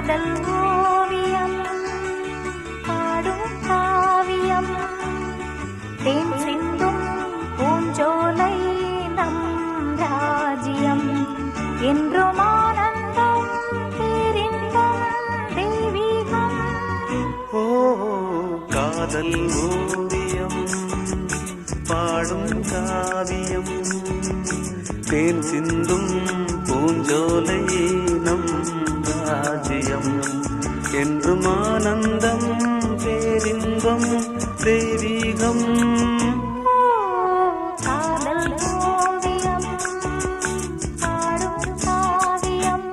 காதல் ஓவியம் பாடும் காவியம் தேன் சிந்தும் பூஞ்சோலை நம் ராஜ்யம் என்றும் ஆனந்தம் பேரின்பம் தெய்வீகம். ஓ காதல் ஓவியம் பாடும் காவியம் தேன் சிந்தும் பூஞ்சோலை நம் ராஜ்யம் என்றும் ஆனந்தம் பேரின்பம் தெய்வீகம். காதல் ஓவியம் பாடும் காவியம்.